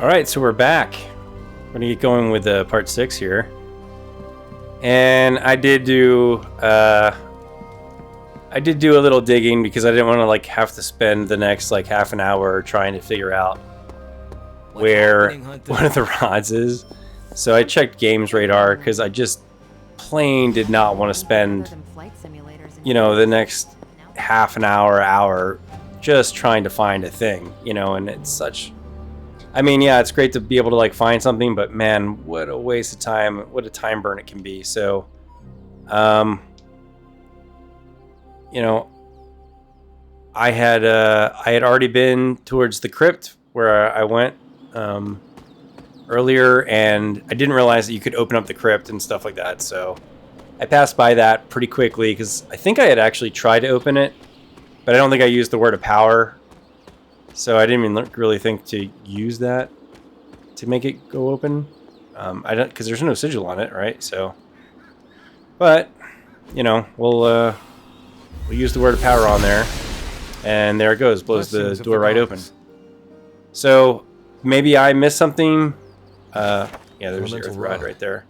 Alright, so we're back. We're gonna get going with part 6 here. And I did do a little digging because I didn't want to like have to spend the next like half an hour trying to figure out where one of the rods is. So I checked Games Radar because I just plain did not want to spend, you know, the next half an hour just trying to find a thing, you know, and it's such... I mean, yeah, it's great to be able to like find something, but man, what a waste of time, what a time burn it can be. So, you know, I had already been towards the crypt where I went earlier, and I didn't realize that you could open up the crypt and stuff like that. So I passed by that pretty quickly because I think I had actually tried to open it, but I don't think I used the word of power. So I didn't even really think to use that to make it go open. I don't, because there's no sigil on it, right? So, but you know, we'll use the word of power on there, and there it goes, blows the door right open. So maybe I missed something. Yeah, there's the earth rod right there.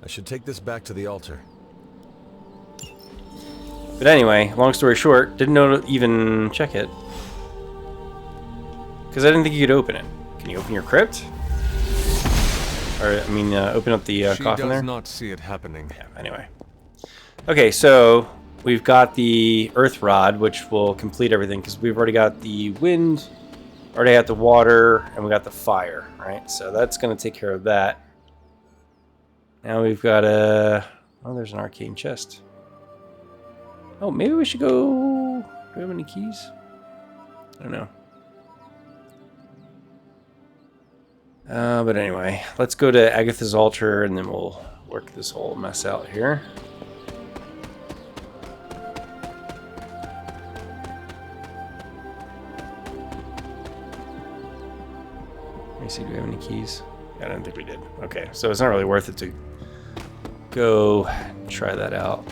I should take this back to the altar. But anyway, long story short, didn't know to even check it. Because I didn't think you could open it. Can you open your crypt? Or, I mean, open up the coffin there? She does not see it happening. Yeah, anyway. Okay, so we've got the earth rod, which will complete everything, because we've already got the wind, already got the water, and we got the fire, right? So that's going to take care of that. Now we've got a... Oh, there's an arcane chest. Oh, maybe we should go... Do we have any keys? I don't know. But anyway, let's go to Agatha's altar, and then we'll work this whole mess out here. Let me see, do we have any keys? I don't think we did. Okay, so it's not really worth it to go try that out.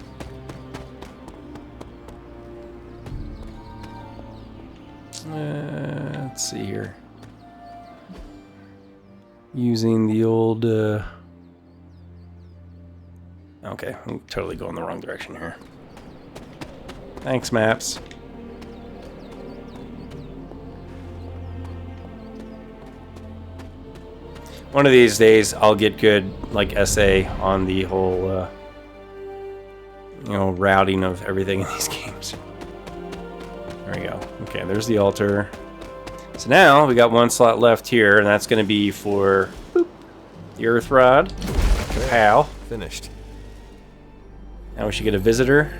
Let's see here. Using the old, okay, I'm totally going the wrong direction here. Thanks, maps. One of these days, I'll get good, like, essay on the whole, you know, routing of everything in these games. There we go. Okay, there's the altar. So now we got one slot left here, and that's going to be for boop, the earth rod. Kapow. Finished. Now we should get a visitor.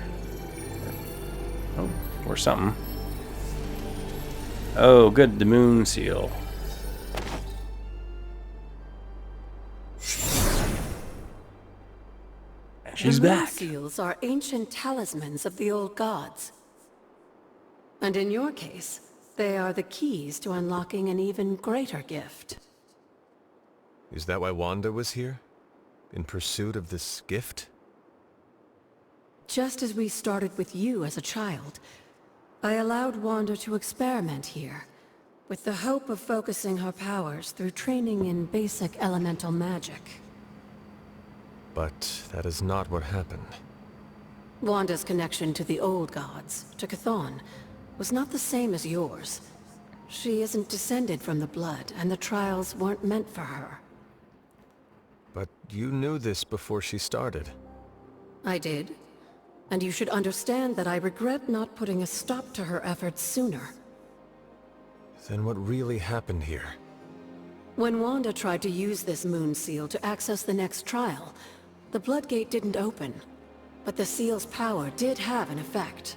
Oh, or something. Oh, good, the moon seal. And she's back. The moon seals are ancient talismans of the old gods. And in your case, they are the keys to unlocking an even greater gift. Is that why Wanda was here? In pursuit of this gift? Just as we started with you as a child, I allowed Wanda to experiment here, with the hope of focusing her powers through training in basic elemental magic. But that is not what happened. Wanda's connection to the old gods, to Chthon, was not the same as yours. She isn't descended from the blood, and the trials weren't meant for her. But you knew this before she started. I did. And you should understand that I regret not putting a stop to her efforts sooner. Then what really happened here? When Wanda tried to use this moon seal to access the next trial, the Bloodgate didn't open, but the seal's power did have an effect.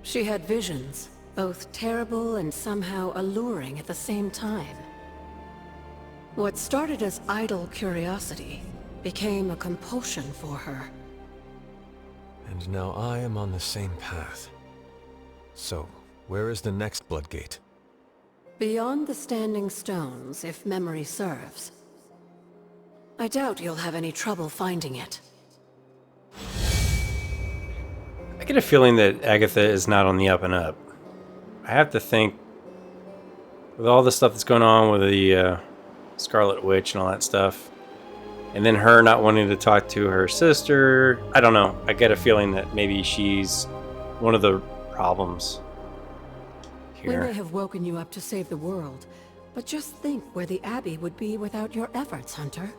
She had visions, both terrible and somehow alluring at the same time. What started as idle curiosity became a compulsion for her. And now I am on the same path. So, where is the next Bloodgate? Beyond the Standing Stones, if memory serves. I doubt you'll have any trouble finding it. I get a feeling that Agatha is not on the up and up. I have to think with all the stuff that's going on with the Scarlet Witch and all that stuff, and then her not wanting to talk to her sister, I don't know. I get a feeling that maybe she's one of the problems We here. may have woken you up to save the world, but just think where the Abbey would be without your efforts, Hunter.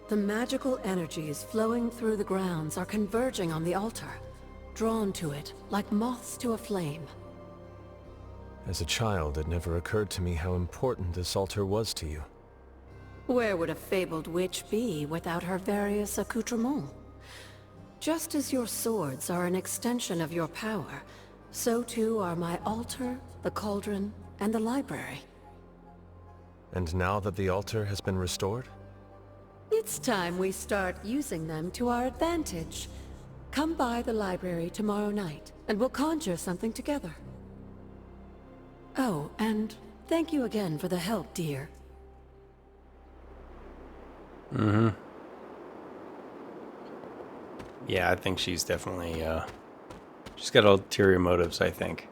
The magical energies flowing through the grounds are converging on the altar, drawn to it like moths to a flame. As a child, it never occurred to me how important this altar was to you. Where would a fabled witch be without her various accoutrements? Just as your swords are an extension of your power, so too are my altar, the cauldron, and the library. And now that the altar has been restored? It's time we start using them to our advantage. Come by the library tomorrow night, and we'll conjure something together. Oh, and thank you again for the help, dear. Mm-hmm. Yeah, I think she's definitely, she's got ulterior motives, I think.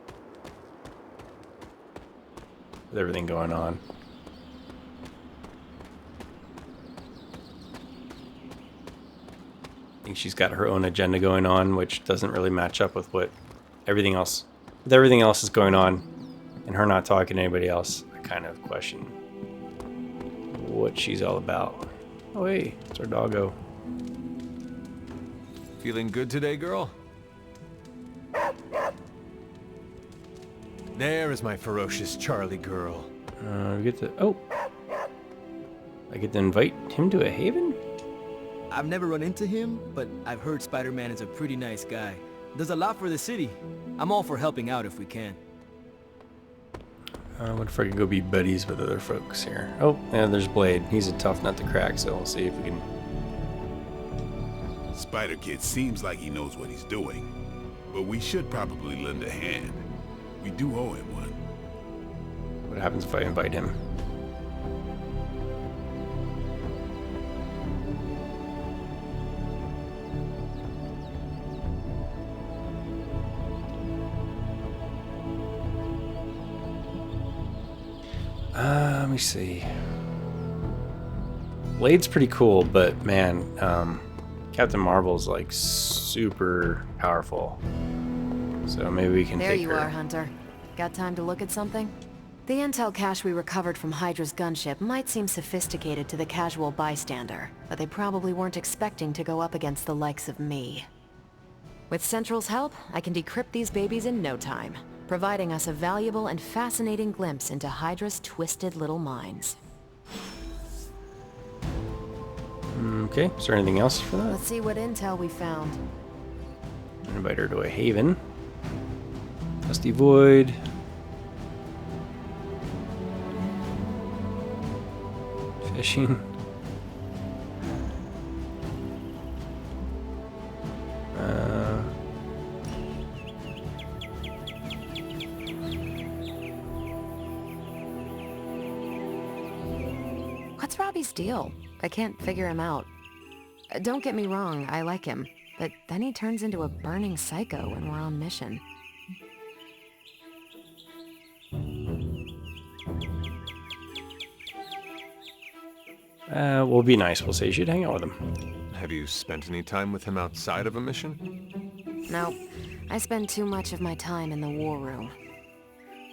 With everything going on. I think she's got her own agenda going on, which doesn't really match up with what everything else is going on, and her not talking to anybody else. I kind of question what she's all about. Oh hey, it's our doggo. Feeling good today, girl? There is my ferocious Charlie girl. We get to... Oh! I get to invite him to a haven? I've never run into him, but I've heard Spider-Man is a pretty nice guy. Does a lot for the city. I'm all for helping out if we can. What if I can go be buddies with other folks here? Oh, and there's Blade. He's a tough nut to crack, so we'll see if we can... Spider-Kid seems like he knows what he's doing, but we should probably lend a hand. We do owe him one. What happens if I invite him? Let me see. Blade's pretty cool, but man, Captain Marvel's like super powerful. So maybe we can There take you her. are, Hunter. Got time to look at something? The intel cache we recovered from Hydra's gunship might seem sophisticated to the casual bystander, but they probably weren't expecting to go up against the likes of me. With Central's help, I can decrypt these babies in no time, providing us a valuable and fascinating glimpse into Hydra's twisted little minds. Okay, is there anything else for that? Let's see what intel we found. Invite her to a haven. Dusty Void. Fishing. What's Robbie's deal? I can't figure him out. Don't get me wrong, I like him, but then he turns into a burning psycho when we're on mission. We'll be nice. We'll say you should hang out with him. Have you spent any time with him outside of a mission? No, I spend too much of my time in the war room.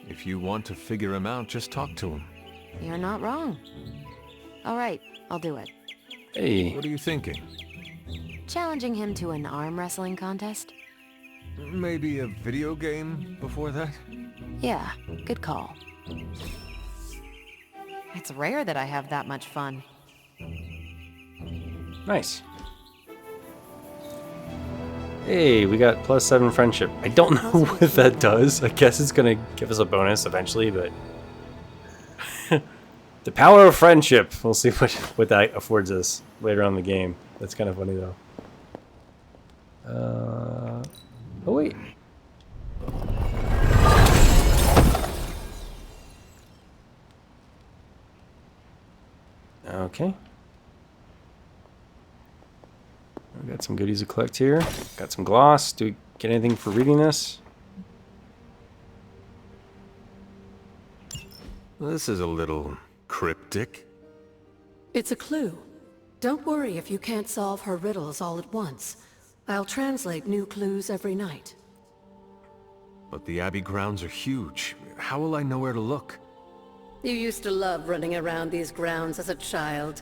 If you want to figure him out, just talk to him. You're not wrong. All right, I'll do it. Hey, What are you thinking? Challenging him to an arm wrestling contest? Maybe a video game before that? Yeah, good call. It's rare that I have that much fun. nice. Hey, we got +7 friendship. I don't know what that does. I guess it's gonna give us a bonus eventually, but the power of friendship. We'll see what that affords us later on in the game. That's kind of funny though. Oh wait. Okay. We got some goodies to collect here. Got some gloss. Do we get anything for reading this? This is a little cryptic. It's a clue. Don't worry if you can't solve her riddles all at once. I'll translate new clues every night. But the Abbey grounds are huge. How will I know where to look? You used to love running around these grounds as a child.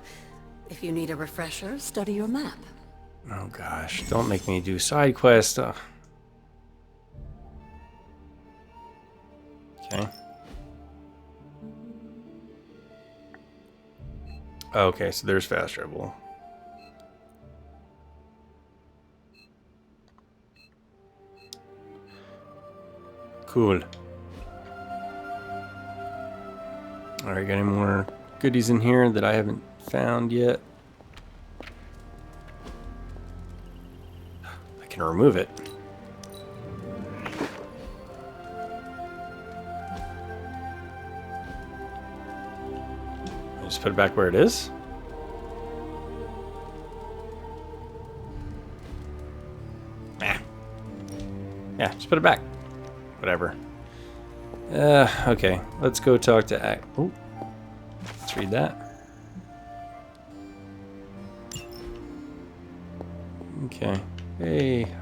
If you need a refresher, study your map. Oh gosh, don't make me do side quests. Ugh. Okay. Okay, so there's fast travel. Cool. Alright, got any more goodies in here that I haven't found yet? I can remove it. Just put it back where it is. Nah. Yeah, just put it back. Whatever. Okay. Let's go talk to oh. Let's read that. Okay. Hey.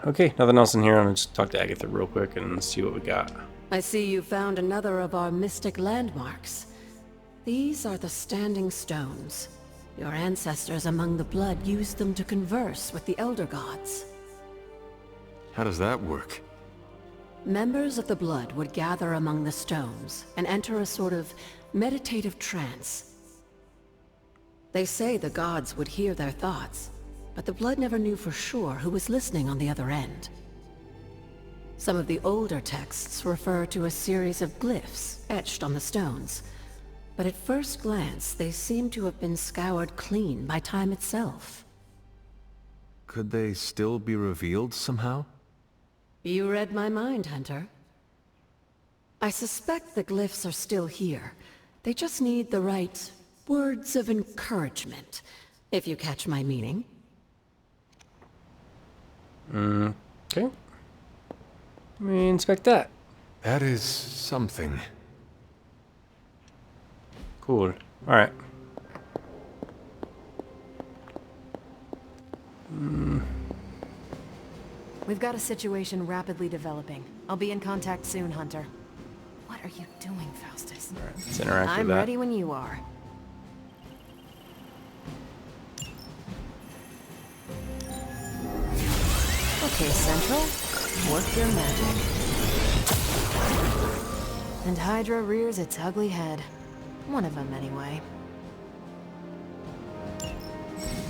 Okay, nothing else in here. I'm gonna just talk to Agatha real quick and see what we got. I see you found another of our mystic landmarks. These are the Standing Stones. Your ancestors among the blood used them to converse with the Elder Gods. How does that work? Members of the blood would gather among the stones and enter a sort of meditative trance. They say the gods would hear their thoughts, but the blood never knew for sure who was listening on the other end. Some of the older texts refer to a series of glyphs etched on the stones, but at first glance they seem to have been scoured clean by time itself. Could they still be revealed somehow? You read my mind, Hunter. I suspect the glyphs are still here. They just need the right words of encouragement, if you catch my meaning. Okay. Let me inspect that. That is something. Cool. Alright. We've got a situation rapidly developing. I'll be in contact soon, Hunter. What are you doing, Faustus? Alright, let's interact I'm with that. ready when you are. Okay, Central. Work your magic. And Hydra rears its ugly head. One of them, anyway.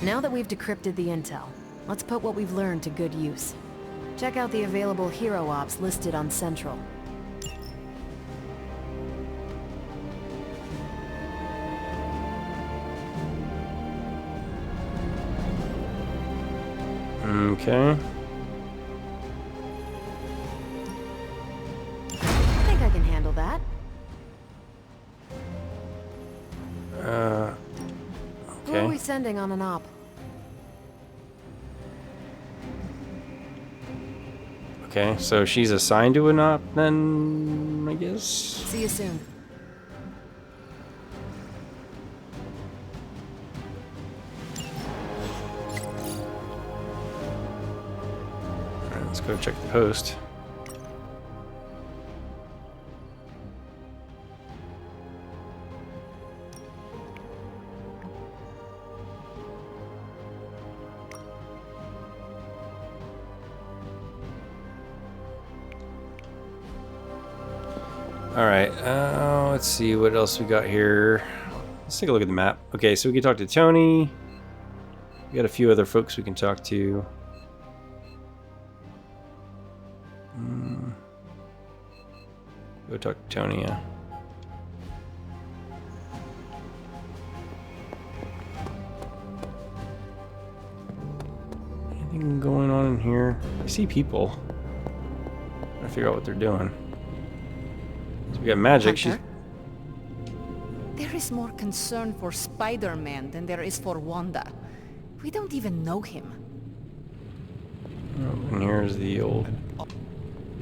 Now that we've decrypted the intel, let's put what we've learned to good use. Check out the available hero ops listed on Central. Okay. I think I can handle that. Who are we Okay. sending on an op? Okay, so she's assigned to an op then, I guess? See you soon. Alright, let's go check the post. Alright, let's see what else we got here. Let's take a look at the map. Okay, so we can talk to Tony. We got a few other folks we can talk to. Go talk to Tony, yeah. Anything going on in here? I see people. I'm trying to figure out what they're doing. So we got magic. She's Hunter? There is more concern for Spider-Man than there is for Wanda. We don't even know him. oh, and here's the old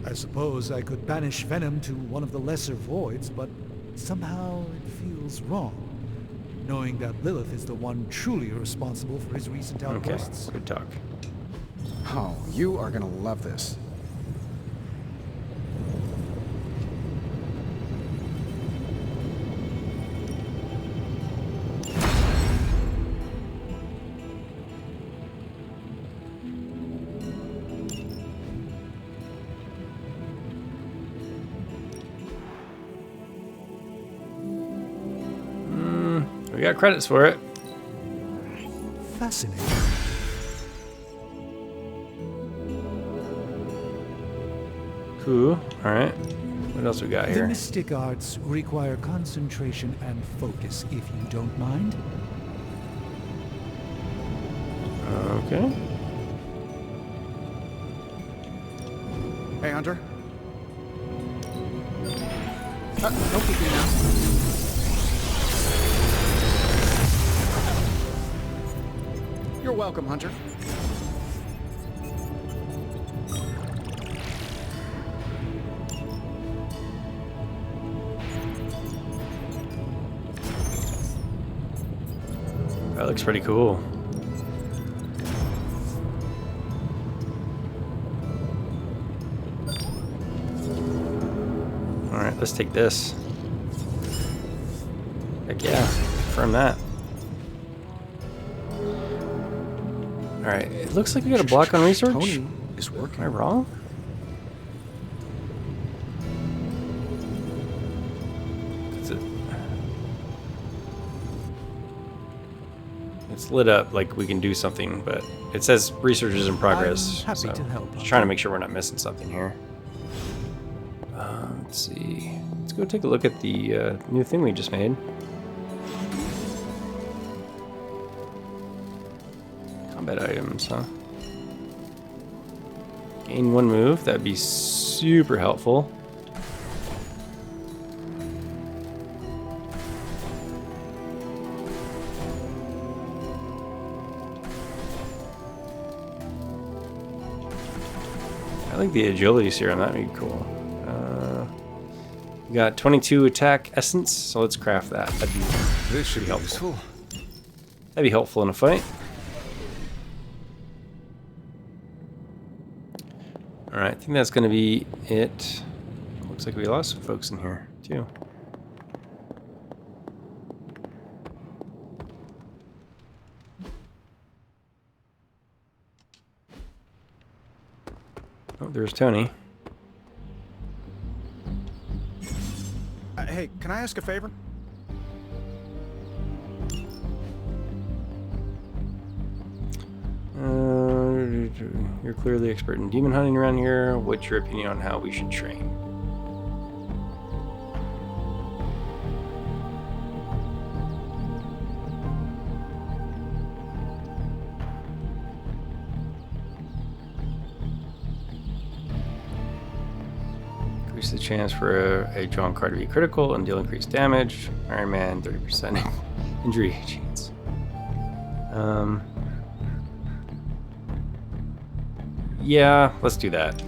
I suppose I could banish venom to one of the lesser voids, but somehow it feels wrong, knowing that Lilith is the one truly responsible for his recent Okay, outbursts. good talk. Oh, you are gonna love this. We got credits for it. Fascinating. Cool. All right. What else we got The here? mystic arts require concentration and focus, if you don't mind. Okay. Hey, Hunter. Don't kick me now. You're welcome, Hunter. That looks pretty cool. All right, let's take this. Heck yeah, confirm that. All right, it looks like we got a block on research. Tony is Am working. I wrong? Is it? It's lit up like we can do something, but it says research is in progress. I'm happy so to help. just trying to make sure we're not missing something here. Let's see. Let's go take a look at the new thing we just made. Combat items, huh? Gain one move. That'd be super helpful. I like the agility serum. That'd be cool. We got 22 attack essence, so let's craft that. That'd be This should be helpful. useful. That'd be helpful in a fight. All right, I think that's going to be it. Looks like we lost some folks in here, too. Oh, there's Tony. Hey, can I ask a favor? You're clearly expert in demon hunting around here. What's your opinion on how we should train? Increase the chance for a drawn card to be critical and deal increased damage. Iron Man, 30% injury chance. Yeah, let's do that.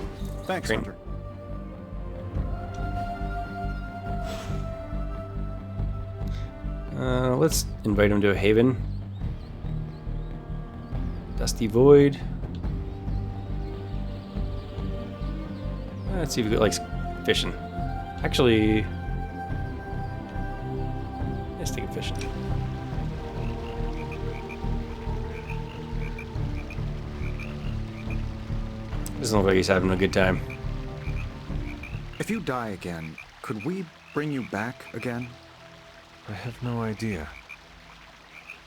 Thanks, Great. Hunter. Let's invite him to a haven. Dusty Void. Let's see if he likes fishing. Actually, let's take him fishing. Doesn't look like he's having a good time. If you die again, could we bring you back again? I have no idea.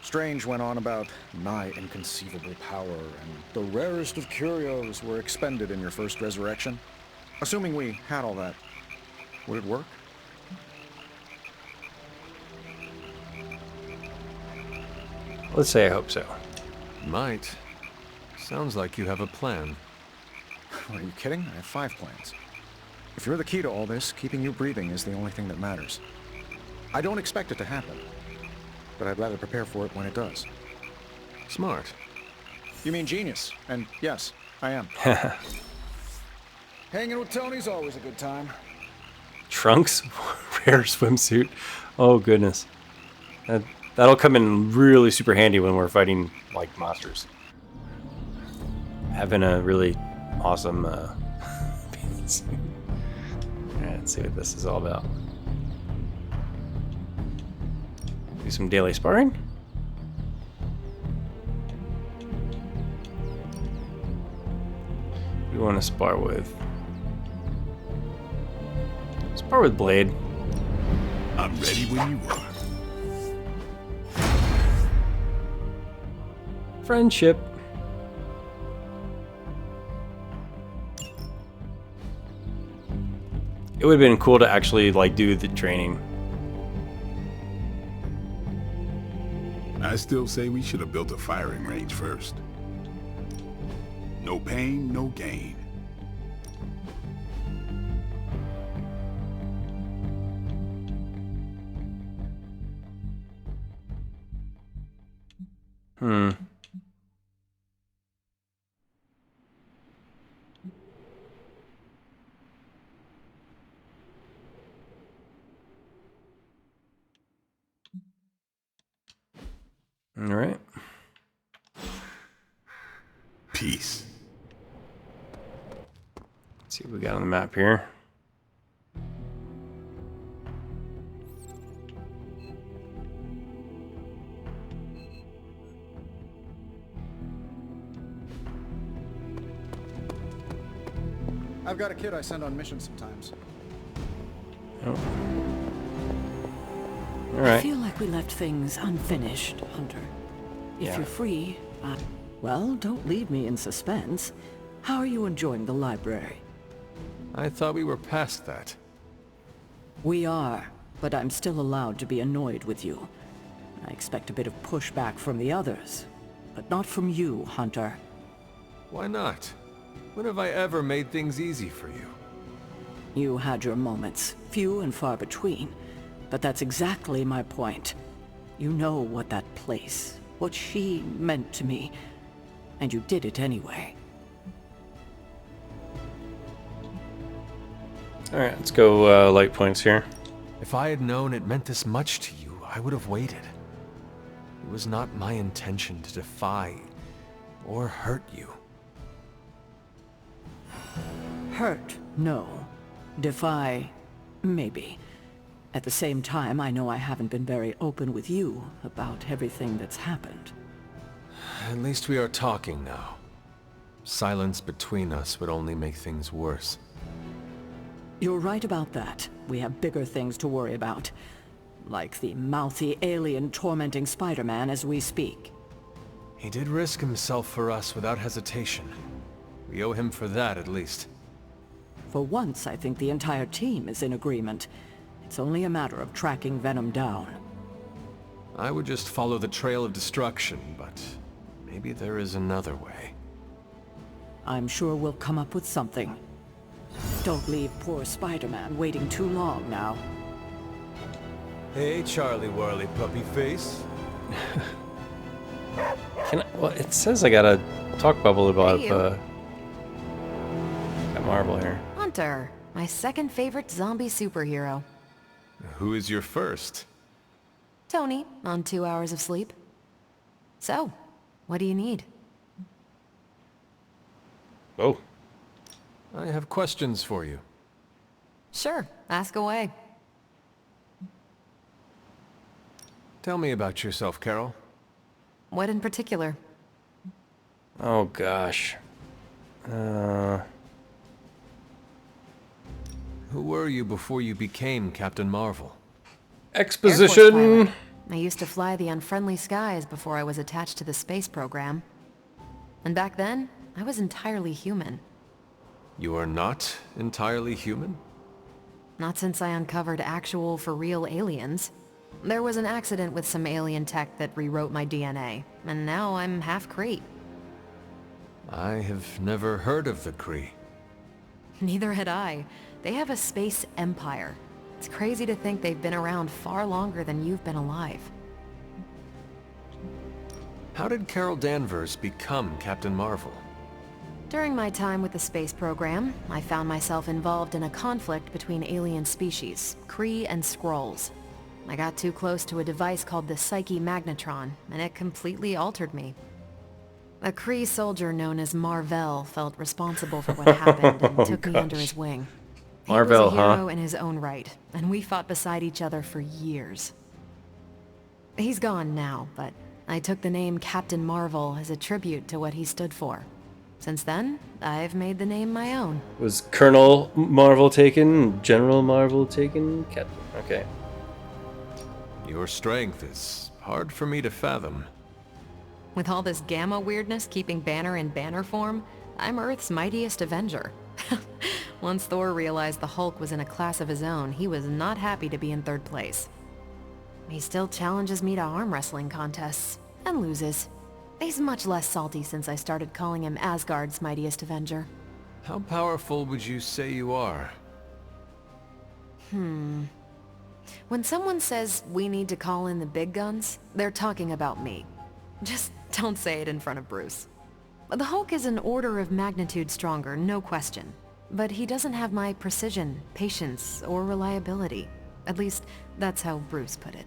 Strange went on about nigh inconceivable power, and the rarest of curios were expended in your first resurrection. Assuming we had all that, would it work? Let's say I hope so. Might. Sounds like you have a plan. Are you kidding? I have 5 plans. If you're the key to all this, keeping you breathing is the only thing that matters. I don't expect it to happen, but I'd rather prepare for it when it does. Smart. You mean genius? And yes, I am. Hanging with Tony's always a good time. Trunks? Rare swimsuit. Oh, goodness. That'll come in really super handy when we're fighting, like, monsters. Having a really awesome pants. Alright, let's see what this is all about. Do some daily sparring. We want to spar with Blade. I'm ready when you are. Friendship. It would have been cool to actually like do the training. I still say we should have built a firing range first. No pain, no gain. All right. Peace. Let's see what we got on the map here. I've got a kid I send on missions sometimes. Oh. All I right. feel like we left things unfinished, Hunter. If Yeah. you're free, well, don't leave me in suspense. How are you enjoying the library? I thought we were past that. We are, but I'm still allowed to be annoyed with you. I expect a bit of pushback from the others, but not from you, Hunter. Why not? When have I ever made things easy for you? You had your moments, few and far between, but that's exactly my point. You know what that place, what she meant to me, and you did it anyway. All right, let's go light points here. If I had known it meant this much to you, I would have waited. It was not my intention to defy or hurt you. Hurt, no. Defy, maybe. At the same time, I know I haven't been very open with you about everything that's happened. At least we are talking now. Silence between us would only make things worse. You're right about that. We have bigger things to worry about. Like the mouthy alien tormenting Spider-Man as we speak. He did risk himself for us without hesitation. We owe him for that, at least. For once, I think the entire team is in agreement. It's only a matter of tracking Venom down. I would just follow the trail of destruction, but maybe there is another way. I'm sure we'll come up with something. Don't leave poor Spider-Man waiting too long now. Hey, Charlie Whirly Puppy Face. Well, it says I got a talk bubble about Hey, got Marvel here. Hunter, my second favorite zombie superhero. Who is your first? Tony, on 2 hours of sleep. So, what do you need? Oh. I have questions for you. Sure, ask away. Tell me about yourself, Carol. What in particular? Oh gosh. Who were you before you became Captain Marvel? Air Force Exposition. pilot. I used to fly the unfriendly skies before I was attached to the space program. And back then, I was entirely human. You are not entirely human? Not since I uncovered actual, for real aliens. There was an accident with some alien tech that rewrote my DNA, and now I'm half Kree. I have never heard of the Kree. Neither had I. They have a space empire. It's crazy to think they've been around far longer than you've been alive. How did Carol Danvers become Captain Marvel? During my time with the space program, I found myself involved in a conflict between alien species, Kree and Skrulls. I got too close to a device called the Psyche Magnetron, and it completely altered me. A Kree soldier known as Marvell felt responsible for what happened and took me under his wing. Marvell, he was a hero in his own right, and we fought beside each other for years. He's gone now, but I took the name Captain Marvel as a tribute to what he stood for. Since then, I've made the name my own. Was Colonel Marvel taken? General Marvel taken? Captain. Okay. Your strength is hard for me to fathom. With all this gamma weirdness keeping Banner in banner form, I'm Earth's mightiest Avenger. Once Thor realized the Hulk was in a class of his own, he was not happy to be in third place. He still challenges me to arm wrestling contests, and loses. He's much less salty since I started calling him Asgard's mightiest Avenger. How powerful would you say you are? When someone says we need to call in the big guns, they're talking about me. Just don't say it in front of Bruce. The Hulk is an order of magnitude stronger, no question. But he doesn't have my precision, patience, or reliability. At least, that's how Bruce put it.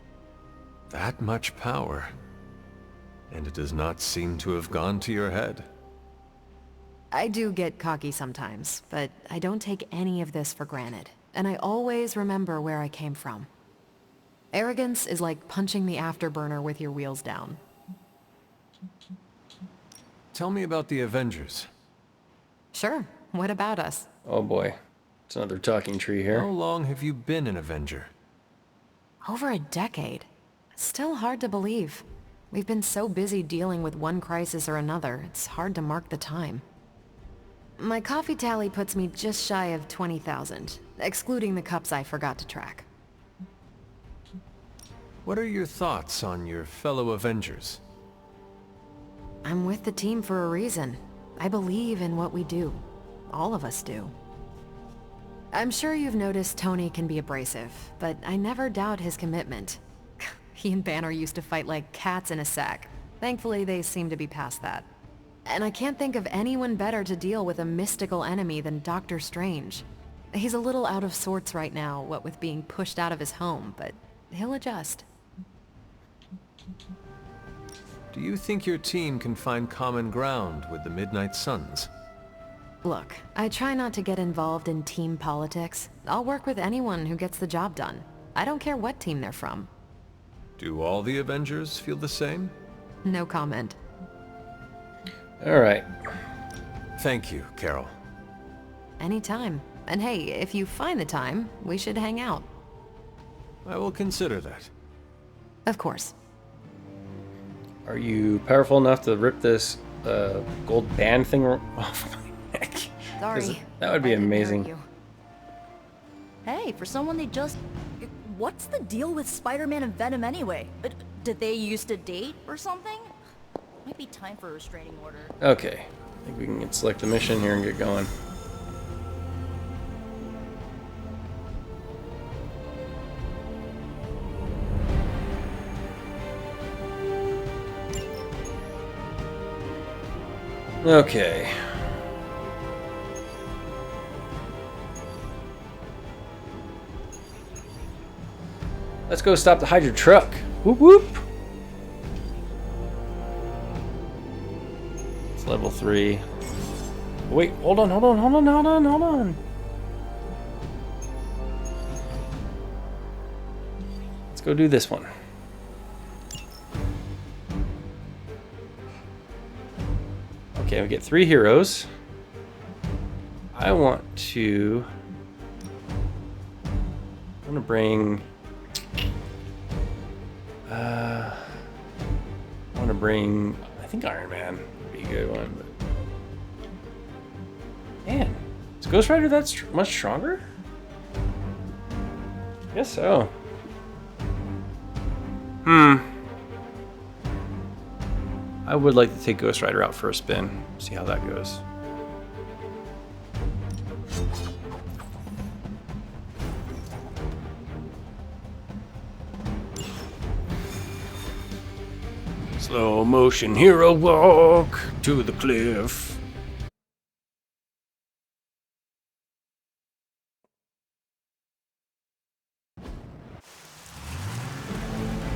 That much power. And it does not seem to have gone to your head. I do get cocky sometimes, but I don't take any of this for granted. And I always remember where I came from. Arrogance is like punching the afterburner with your wheels down. Tell me about the Avengers. Sure, what about us? Oh boy. It's another talking tree here. How long have you been an Avenger? Over a decade. Still hard to believe. We've been so busy dealing with one crisis or another, it's hard to mark the time. My coffee tally puts me just shy of 20,000, excluding the cups I forgot to track. What are your thoughts on your fellow Avengers? I'm with the team for a reason. I believe in what we do. All of us do. I'm sure you've noticed Tony can be abrasive, but I never doubt his commitment. He and Banner used to fight like cats in a sack. Thankfully, they seem to be past that. And I can't think of anyone better to deal with a mystical enemy than Doctor Strange. He's a little out of sorts right now, what with being pushed out of his home, but he'll adjust. Do you think your team can find common ground with the Midnight Suns? Look, I try not to get involved in team politics. I'll work with anyone who gets the job done. I don't care what team they're from. Do all the Avengers feel the same? No comment. Alright. Thank you, Carol. Anytime. And hey, if you find the time, we should hang out. I will consider that. Of course. Are you powerful enough to rip this gold band thing off my neck? Sorry. That would be I didn't hurt amazing. you. Hey, for someone they just... What's the deal with Spider-Man and Venom anyway? Did they used to date or something? Might be time for a restraining order. Okay. I think we can select the mission here and get going. Okay. Let's go stop the Hydra truck. Whoop whoop. It's level 3. Wait, hold on. Let's go do this one. Okay, we get 3 heroes. I want to bring I think Iron Man would be a good one, but man, is Ghost Rider that much stronger? Guess so. I would like to take Ghost Rider out for a spin, see how that goes. Slow motion hero walk to the cliff.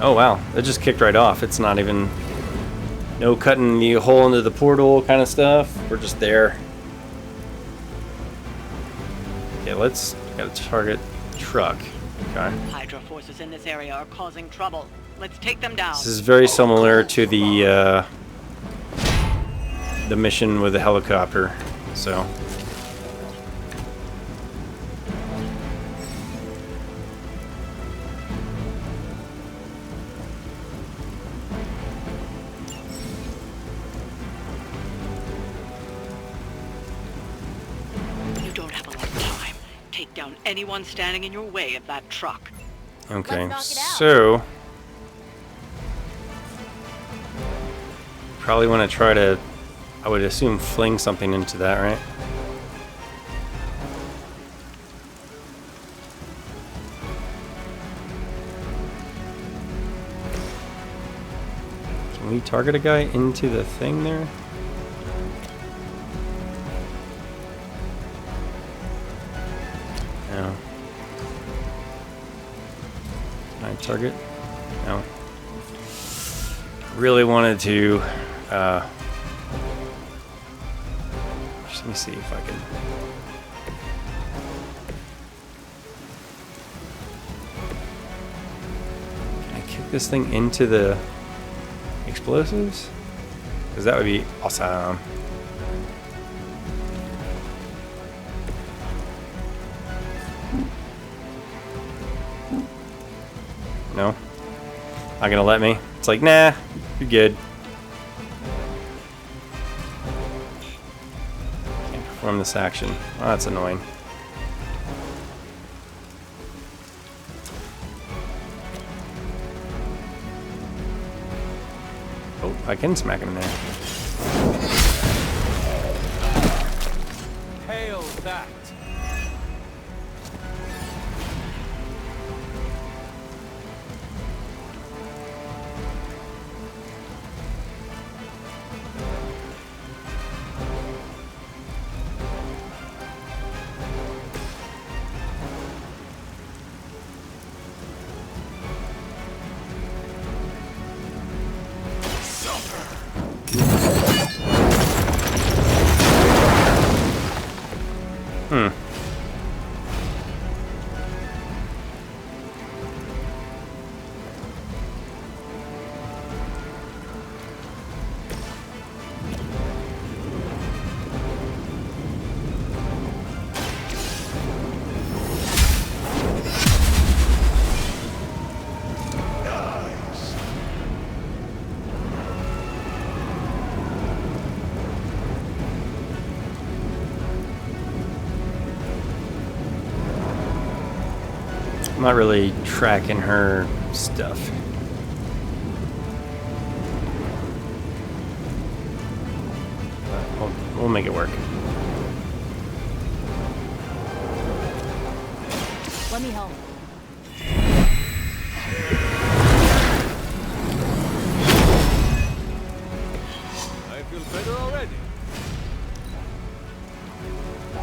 Oh wow, it just kicked right off. It's not even no cutting the hole into the portal kind of stuff. We're just there. Okay, let's gotta target truck. Okay. Hydra forces in this area are causing trouble. Let's take them down. This is very similar to the mission with the helicopter. So. You don't have a lot of time. Take down anyone standing in your way of that truck. Okay, Let's knock it out. so probably want to try to, I would assume, fling something into that, right? Can we target a guy into the thing there? No. Can I target? No. Really wanted to just let me see if I can. Can I kick this thing into the explosives? Because that would be awesome. No? Not gonna let me? It's like, nah, you're good. Can't perform this action. Oh, that's annoying. Oh, I can smack him there. Hail that! I'm not really tracking her stuff. But we'll make it work. Let me help. I feel better already.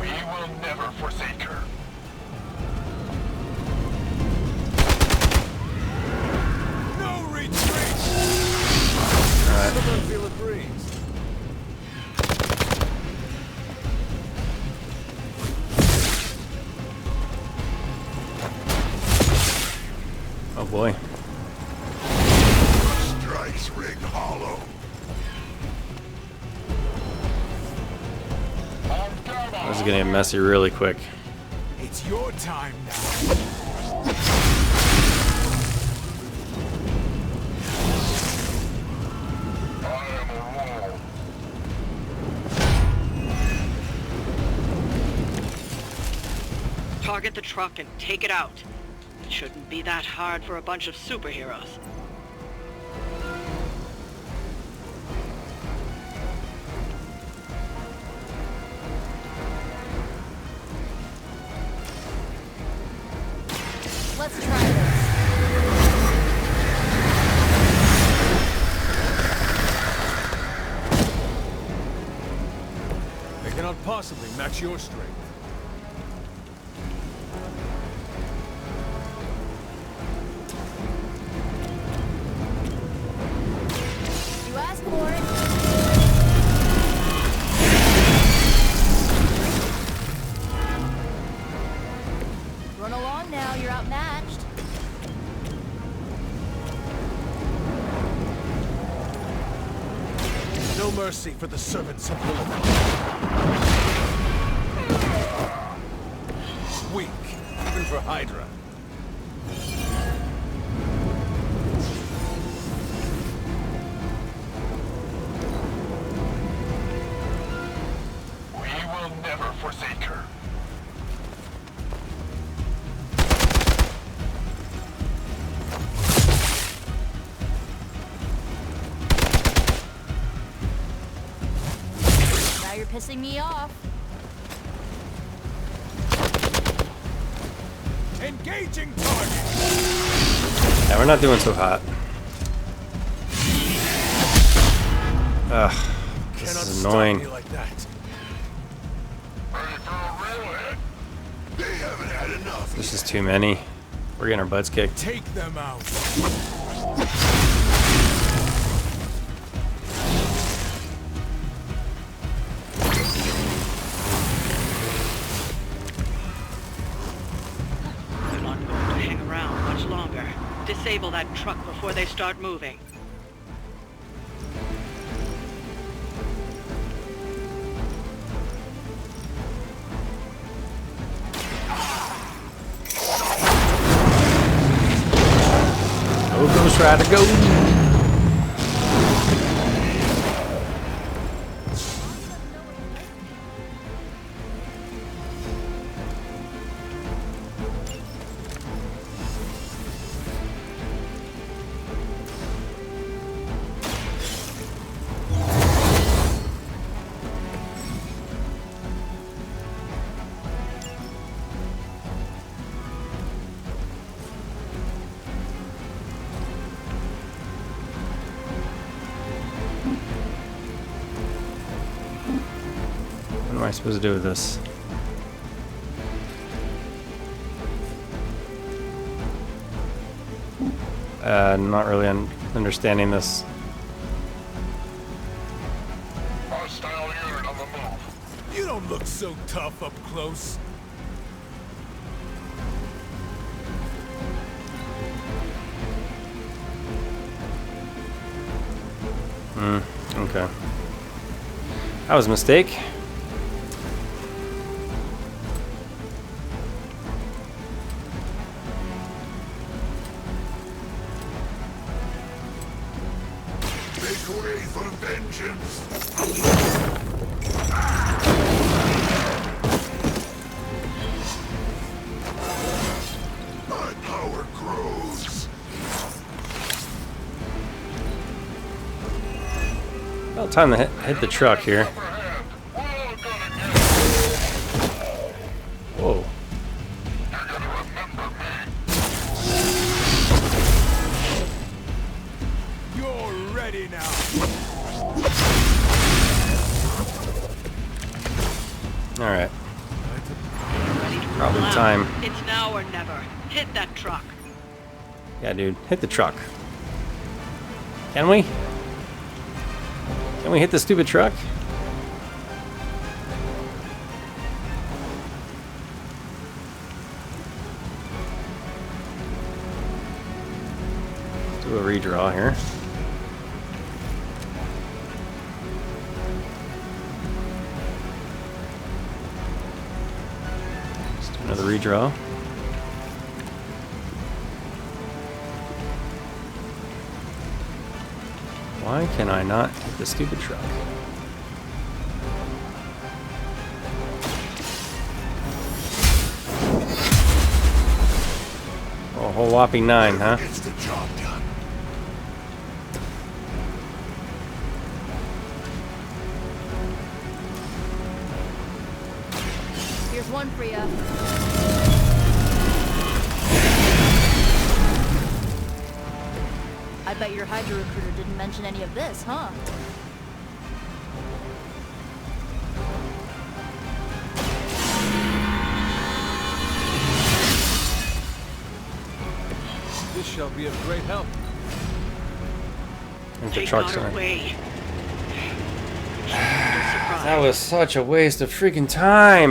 We will never forsake her. No retreat! Feel a breeze. Oh boy. Strikes ring hollow. This is gonna get messy really quick. It's your time now. Target the truck and take it out. It shouldn't be that hard for a bunch of superheroes. Let's try this. They cannot possibly match your strength. mercy for the servants of Lilith. Weak, even for Hydra. We will never forsake her. Now you're pissing me off. Engaging target. Yeah, we're not doing so hot. Ugh, this Cannot is stop annoying. me like that. Ready for a real hit? They haven't had enough. This is too many. We're getting our butts kicked. Take them out. They're not going to hang around much longer. Disable that truck before they start moving. Go, Ghost Rider, go! What am I supposed to do with this? Not really understanding this. Hostile unit on the move. You don't look so tough up close. Okay. That was a mistake. Make way for vengeance. My power grows. About time to hit the truck here. Whoa. You're ready now. Alright. Ready to Probably roll out. time. It's now or never. Hit that truck. Yeah, dude. Hit the truck. Can we? Can we hit the stupid truck? Let's do a redraw here. Let's do another redraw. Why can I not hit the stupid truck? Oh, a whole whopping 9, huh? Gets the job done. Here's one for ya. I bet your Hydra recruiter didn't mention any of this, huh? This shall be of great help. I think the Take truck's out on. away. That was such a waste of freaking time.